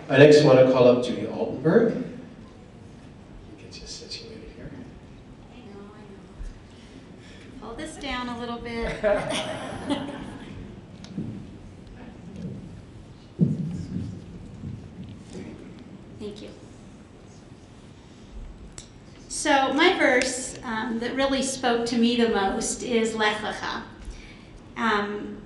I next want to call up JudyAltenberg. You get just situated here. I know. Pull this down a little bit. Thank you. So my verse that really spoke to me the most is Lech Lecha. And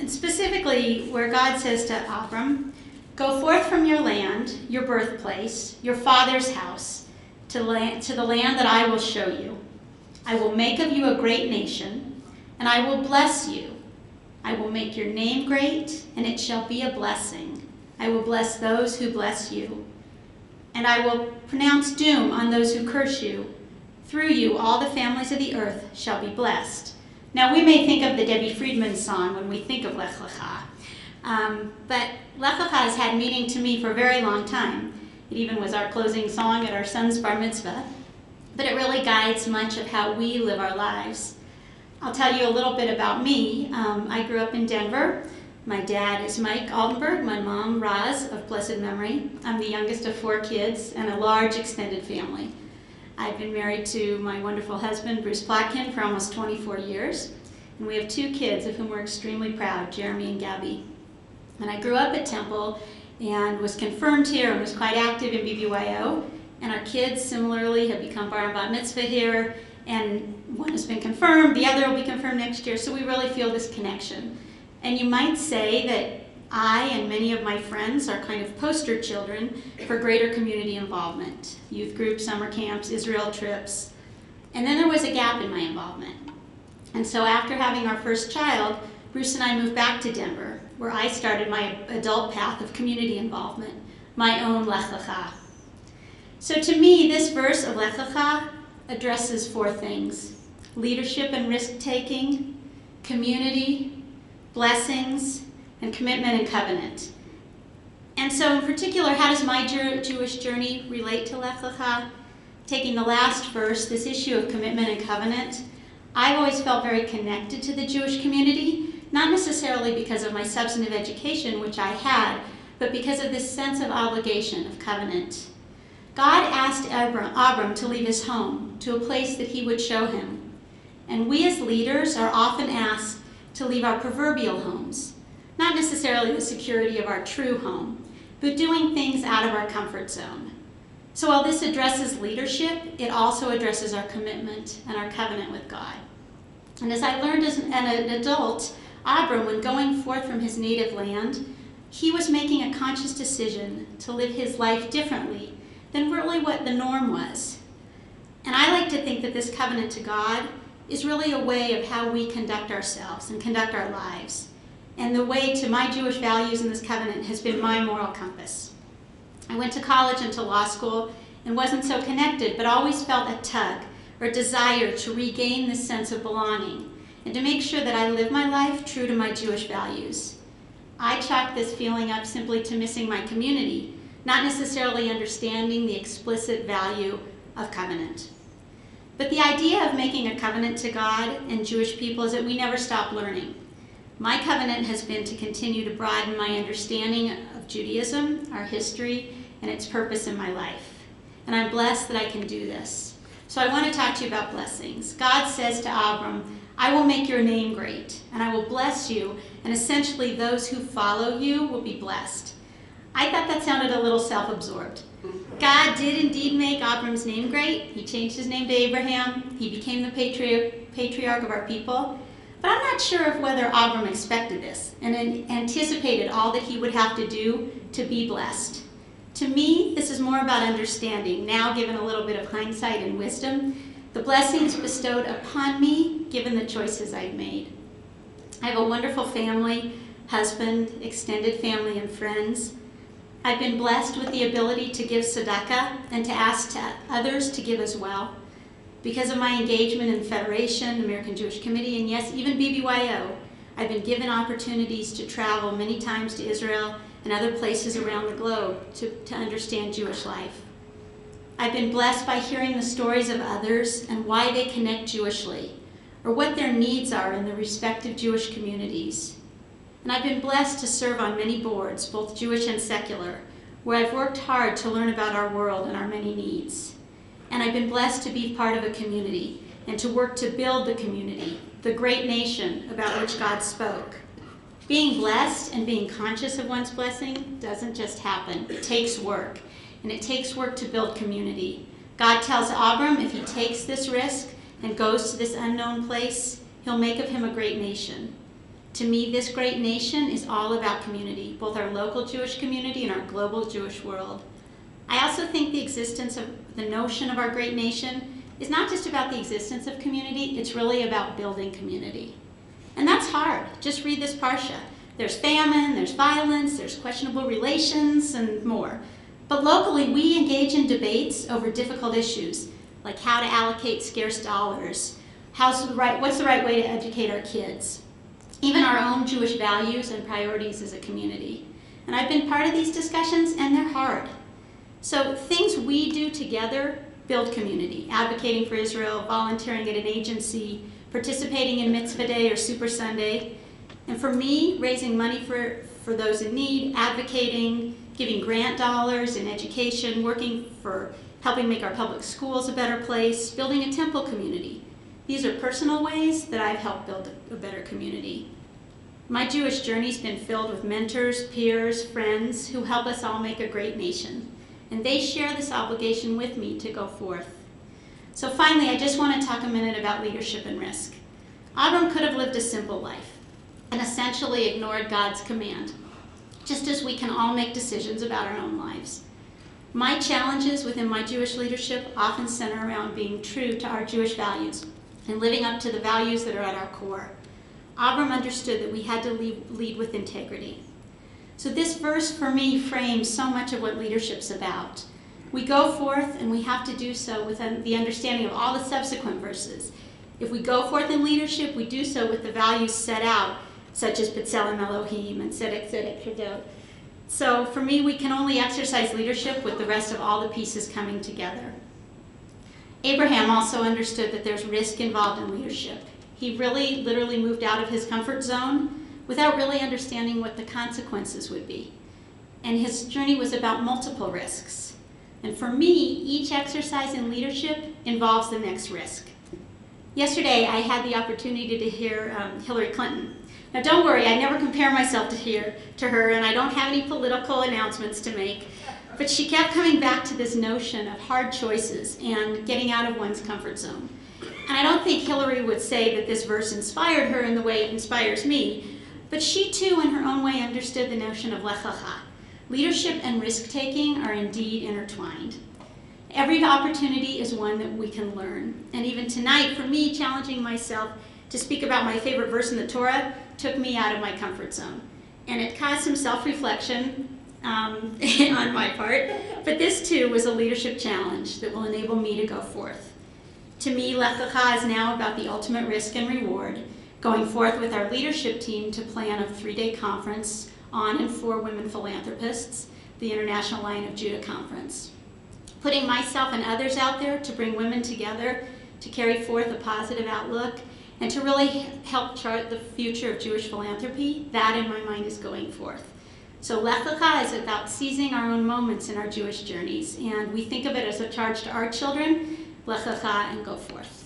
specifically where God says to Abram, "Go forth from your land, your birthplace, your father's house, to the land that I will show you. I will make of you a great nation, and I will bless you. I will make your name great, and it shall be a blessing. I will bless those who bless you. And I will pronounce doom on those who curse you. Through you all the families of the earth shall be blessed." Now we may think of the Debbie Friedman song when we think of Lech Lecha. But Lech Lecha has had meaning to me for a very long time. It even was our closing song at our son's bar mitzvah. But it really guides much of how we live our lives. I'll tell you a little bit about me. I grew up in Denver. My dad is Mike Altenberg, my mom Roz of blessed memory. I'm the youngest of 4 kids and a large extended family. I've been married to my wonderful husband Bruce Plotkin for almost 24 years. And we have 2 kids of whom we're extremely proud, Jeremy and Gabby. And I grew up at Temple and was confirmed here and was quite active in BBYO. And our kids similarly have become bar and bat mitzvah here. And one has been confirmed, the other will be confirmed next year. So we really feel this connection. And you might say that I and many of my friends are kind of poster children for greater community involvement. Youth groups, summer camps, Israel trips. And then there was a gap in my involvement. And so after having our first child, Bruce and I moved back to Denver, where I started my adult path of community involvement, my own Lech Lecha. So to me, this verse of Lech Lecha addresses 4 things: leadership and risk-taking, community, blessings, and commitment and covenant. And so in particular, how does my Jewish journey relate to Lech Lecha? Taking the last verse, this issue of commitment and covenant, I've always felt very connected to the Jewish community, not necessarily because of my substantive education, which I had, but because of this sense of obligation, of covenant. God asked Abram to leave his home to a place that he would show him. And we as leaders are often asked to leave our proverbial homes, not necessarily the security of our true home, but doing things out of our comfort zone. So while this addresses leadership, it also addresses our commitment and our covenant with God. And as I learned as an adult, Abram, when going forth from his native land, he was making a conscious decision to live his life differently than really what the norm was. And I like to think that this covenant to God is really a way of how we conduct ourselves and conduct our lives. And the way to my Jewish values in this covenant has been my moral compass. I went to college and to law school and wasn't so connected, but always felt a tug or desire to regain this sense of belonging and to make sure that I live my life true to my Jewish values. I chalk this feeling up simply to missing my community, not necessarily understanding the explicit value of covenant. But the idea of making a covenant to God and Jewish people is that we never stop learning. My covenant has been to continue to broaden my understanding of Judaism, our history, and its purpose in my life. And I'm blessed that I can do this. So I want to talk to you about blessings. God says to Abram, "I will make your name great, and I will bless you, and essentially those who follow you will be blessed." I thought that sounded a little self-absorbed. God did indeed make Abram's name great. He changed his name to Abraham. He became the patriarch of our people. But I'm not sure of whether Abram expected this and anticipated all that he would have to do to be blessed. To me, this is more about understanding, now given a little bit of hindsight and wisdom, the blessings bestowed upon me given the choices I've made. I have a wonderful family, husband, extended family, and friends. I've been blessed with the ability to give tzedakah and to ask others to give as well. Because of my engagement in the Federation, American Jewish Committee, and yes, even BBYO, I've been given opportunities to travel many times to Israel and other places around the globe to understand Jewish life. I've been blessed by hearing the stories of others and why they connect Jewishly, or what their needs are in the respective Jewish communities. And I've been blessed to serve on many boards, both Jewish and secular, where I've worked hard to learn about our world and our many needs. And I've been blessed to be part of a community and to work to build the community, the great nation about which God spoke. Being blessed and being conscious of one's blessing doesn't just happen. It takes work, and it takes work to build community. God tells Abram if he takes this risk and goes to this unknown place, he'll make of him a great nation. To me, this great nation is all about community, both our local Jewish community and our global Jewish world. I also think the existence of the notion of our great nation is not just about the existence of community, it's really about building community. And that's hard. Just read this parsha. There's famine, there's violence, there's questionable relations, and more. But locally, we engage in debates over difficult issues, like how to allocate scarce dollars, what's the right way to educate our kids, even our own Jewish values and priorities as a community. And I've been part of these discussions, and they're hard. So things we do together build community, advocating for Israel, volunteering at an agency, participating in Mitzvah Day or Super Sunday. And for me, raising money for those in need, advocating, giving grant dollars in education, working for helping make our public schools a better place, building a temple community. These are personal ways that I've helped build a better community. My Jewish journey's been filled with mentors, peers, friends who help us all make a great nation. And they share this obligation with me to go forth. So finally, I just want to talk a minute about leadership and risk. Abram could have lived a simple life and essentially ignored God's command, just as we can all make decisions about our own lives. My challenges within my Jewish leadership often center around being true to our Jewish values and living up to the values that are at our core. Abram understood that we had to lead with integrity. So this verse for me frames so much of what leadership's about. We go forth and we have to do so with the understanding of all the subsequent verses. If we go forth in leadership, we do so with the values set out, such as B'Tselem Elohim and Tzedek Tzedek Tradot. So for me, we can only exercise leadership with the rest of all the pieces coming together. Abraham also understood that there's risk involved in leadership. He really literally moved out of his comfort zone without really understanding what the consequences would be. And his journey was about multiple risks. And for me, each exercise in leadership involves the next risk. Yesterday, I had the opportunity to hear Hillary Clinton. Now don't worry, I never compare myself to her, and I don't have any political announcements to make. But she kept coming back to this notion of hard choices and getting out of one's comfort zone. And I don't think Hillary would say that this verse inspired her in the way it inspires me, but she too, in her own way, understood the notion of Lech Lecha. Leadership and risk-taking are indeed intertwined. Every opportunity is one that we can learn. And even tonight, for me, challenging myself to speak about my favorite verse in the Torah took me out of my comfort zone. And it caused some self-reflection on my part, but this too was a leadership challenge that will enable me to go forth. To me, Lech Lecha is now about the ultimate risk and reward, going forth with our leadership team to plan a 3-day conference on and for women philanthropists, the International Line of Judah Conference. Putting myself and others out there to bring women together, to carry forth a positive outlook, and to really help chart the future of Jewish philanthropy, that in my mind is going forth. So Lech Lecha is about seizing our own moments in our Jewish journeys, and we think of it as a charge to our children, Lech Lecha, and go forth.